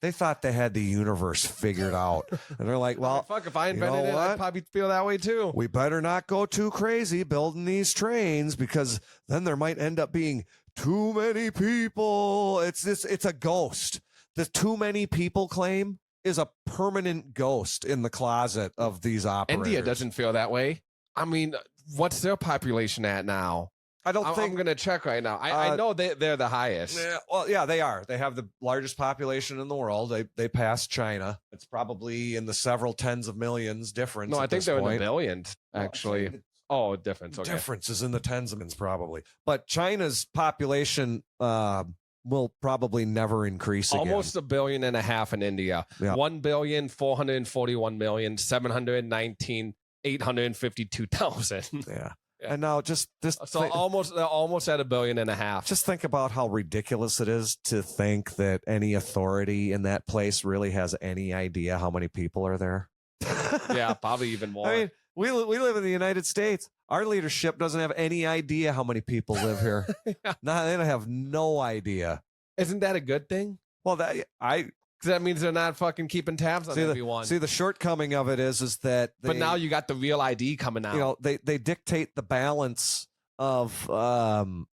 They thought they had the universe figured out. And they're like, well, fuck, if I invented it, I'd probably feel that way too. We better not go too crazy building these trains because then there might end up being too many people. It's a ghost. The too many people claim is a permanent ghost in the closet of these operators. India doesn't feel that way. I mean, what's their population at now? I'm going to check right now. I know they're the highest. Yeah, well, yeah, they are. They have the largest population in the world. They passed China. It's probably in the several tens of millions difference. No, I think they're in the billions, actually. Difference. Okay. Difference is in the tens of millions, probably. But China's population will probably never increase again. Almost 1.5 billion in India. Yeah. 1,441,719,852,000. Yeah. And now almost at 1.5 billion. Just think about how ridiculous it is to think that any authority in that place really has any idea how many people are there. Yeah, probably even more. I mean, we live in the United States. Our leadership doesn't have any idea how many people live here. Yeah. No, they have no idea. Isn't that a good thing? Well, because that means they're not fucking keeping tabs on everyone. The shortcoming of it is that but now you got the real ID coming out. You know, they dictate the balance of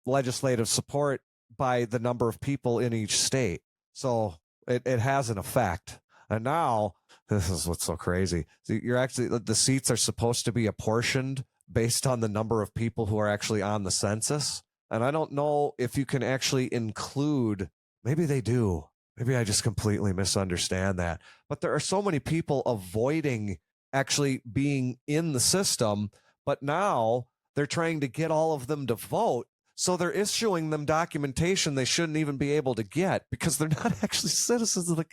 legislative support by the number of people in each state. So it has an effect. And now this is what's so crazy. So the seats are supposed to be apportioned based on the number of people who are actually on the census. And I don't know if you can actually include, maybe they do. Maybe I just completely misunderstand that. But there are so many people avoiding actually being in the system, but now they're trying to get all of them to vote. So they're issuing them documentation they shouldn't even be able to get because they're not actually citizens of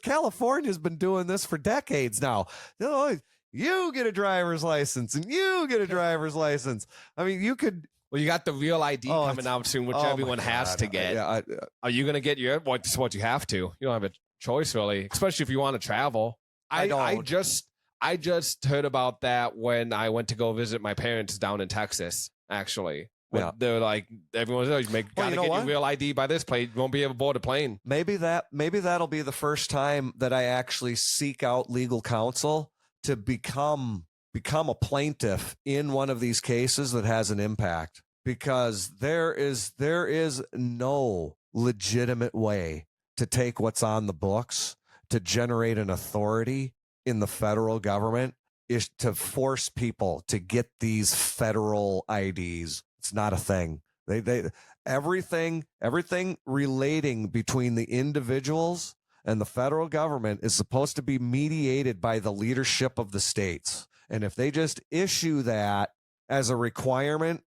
California's been doing this for decades now. You get a driver's license and you get a driver's license. I mean, you could. Well, you got the real ID coming out soon, which everyone has to get. Yeah, are you going to get your? What's what you have to? You don't have a choice, really, especially if you want to travel. I just heard about that when I went to go visit my parents down in Texas. Actually, yeah. They're like, everyone's gotta get your real ID by this plane. You won't be able to board a plane. Maybe that'll be the first time that I actually seek out legal counsel to become a plaintiff in one of these cases that has an impact, because there is no legitimate way to take what's on the books to generate an authority in the federal government is to force people to get these federal IDs. It's not a thing. Everything relating between the individuals and the federal government is supposed to be mediated by the leadership of the states. And if they just issue that as a requirement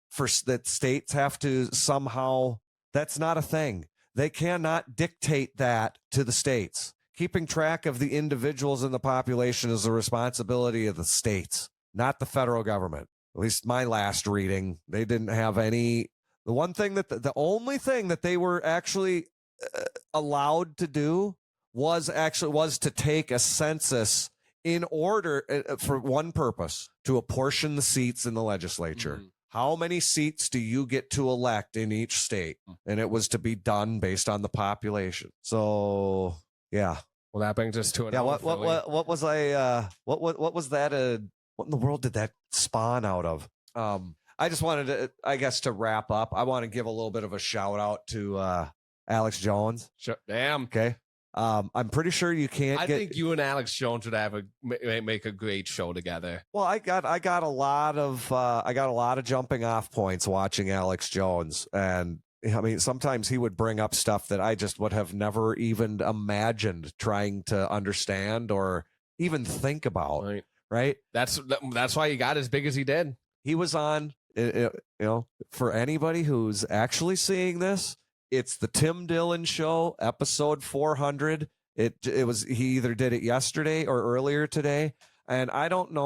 that states have to somehow, that's not a thing. They cannot dictate that to the states. Keeping track of the individuals in the population is the responsibility of the states, not the federal government. At least my last reading, they didn't have any. The only thing that they were actually allowed to do was to take a census in order for one purpose, to apportion the seats in the legislature. Mm-hmm. How many seats do you get to elect in each state? And it was to be done based on the population. So, yeah. Well, that brings us to an what was that? What in the world did that spawn out of? I just wanted to, I guess, to wrap up, I want to give a little bit of a shout out to Alex Jones. Damn. Okay. I'm pretty sure you can't. I think you and Alex Jones would make a great show together. Well, I got a lot of jumping off points watching Alex Jones, and I mean, sometimes he would bring up stuff that I just would have never even imagined trying to understand or even think about. Right. That's why he got as big as he did. He was on. For anybody who's actually seeing this, it's the Tim Dillon Show, episode 400. He either did it yesterday or earlier today, and I don't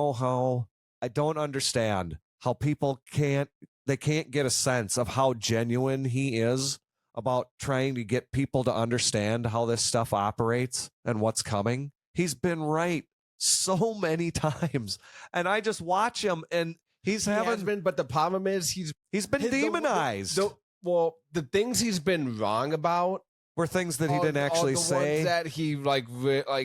understand how people can't get a sense of how genuine he is about trying to get people to understand how this stuff operates and what's coming. He's been right so many times, and I just watch him, and but the problem is he's been demonized. The things he's been wrong about were things that he didn't actually the say. Ones that he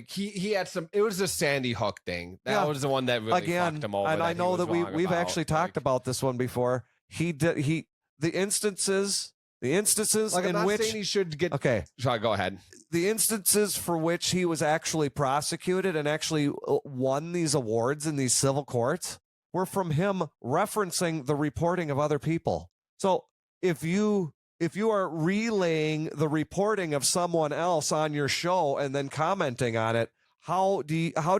he had some. It was the Sandy Hook thing. That was the one that really fucked him over. And I know that we've actually talked about this one before. The instances in which he should get. Okay, sorry, go ahead. The instances for which he was actually prosecuted and actually won these awards in these civil courts were from him referencing the reporting of other people. So if you are relaying the reporting of someone else on your show and then commenting on it, how do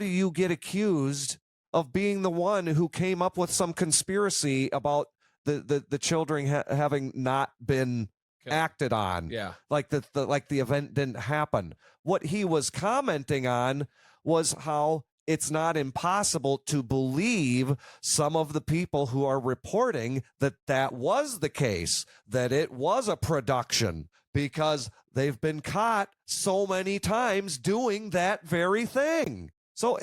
you get accused of being the one who came up with some conspiracy about the children having not been acted on? Yeah, like the event didn't happen. What he was commenting on was how it's not impossible to believe some of the people who are reporting that was the case, that it was a production, because they've been caught so many times doing that very thing. So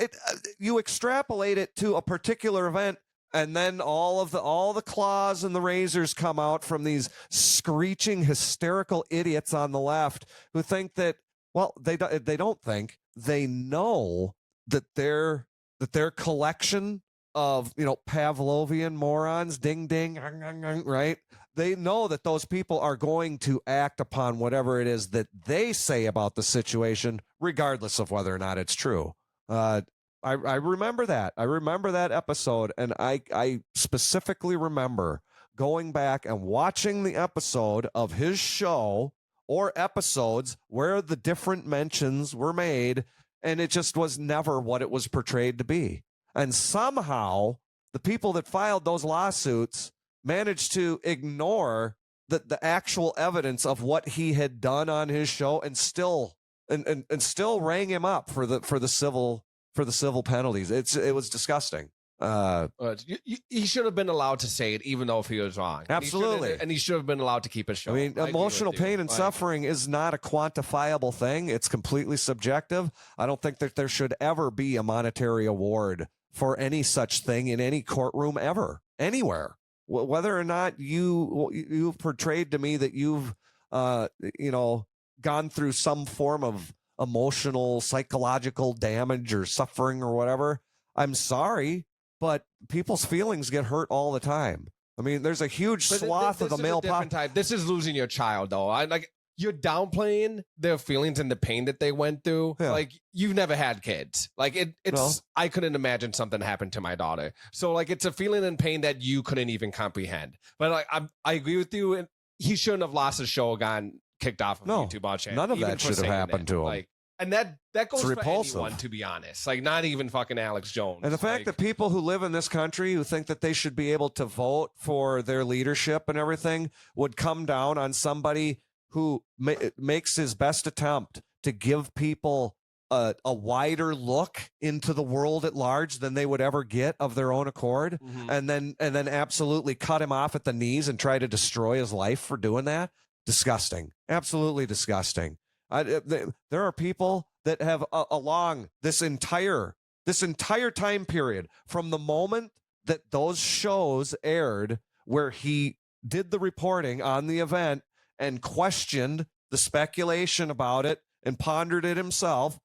you extrapolate it to a particular event, and then all the claws and the razors come out from these screeching, hysterical idiots on the left who think that, well, they don't think, they know that their collection of, Pavlovian morons, ding ding, right? They know that those people are going to act upon whatever it is that they say about the situation, regardless of whether or not it's true. I remember that. I remember that episode, and I specifically remember going back and watching the episode of his show, or episodes where the different mentions were made, and it just was never what it was portrayed to be. And somehow the people that filed those lawsuits managed to ignore the actual evidence of what he had done on his show, and still rang him up for the civil penalties. It was disgusting. He should have been allowed to say it, even though if he was wrong. Absolutely. And he should have been allowed to keep his show. I mean, emotional pain and suffering is not a quantifiable thing. It's completely subjective. I don't think that there should ever be a monetary award for any such thing in any courtroom ever, anywhere. Whether or not you've portrayed to me that you've gone through some form of emotional, psychological damage or suffering or whatever, I'm sorry, but people's feelings get hurt all the time. I mean, there's a huge swath of the male population. This is losing your child, though. You're downplaying their feelings and the pain that they went through. Yeah. Like, you've never had kids. Like, I couldn't imagine something happened to my daughter. So, like, it's a feeling and pain that you couldn't even comprehend. But like, I agree with you. And he shouldn't have lost his show, gotten kicked off of YouTube on channel. None of that should have happened to him. Like, and that goes for anyone, to be honest. Like, not even fucking Alex Jones. And the fact that people who live in this country who think that they should be able to vote for their leadership and everything would come down on somebody who makes his best attempt to give people a wider look into the world at large than they would ever get of their own accord, and then absolutely cut him off at the knees and try to destroy his life for doing that. Disgusting. Absolutely disgusting. There are people that have along this entire time period, from the moment that those shows aired where he did the reporting on the event and questioned the speculation about it and pondered it himself,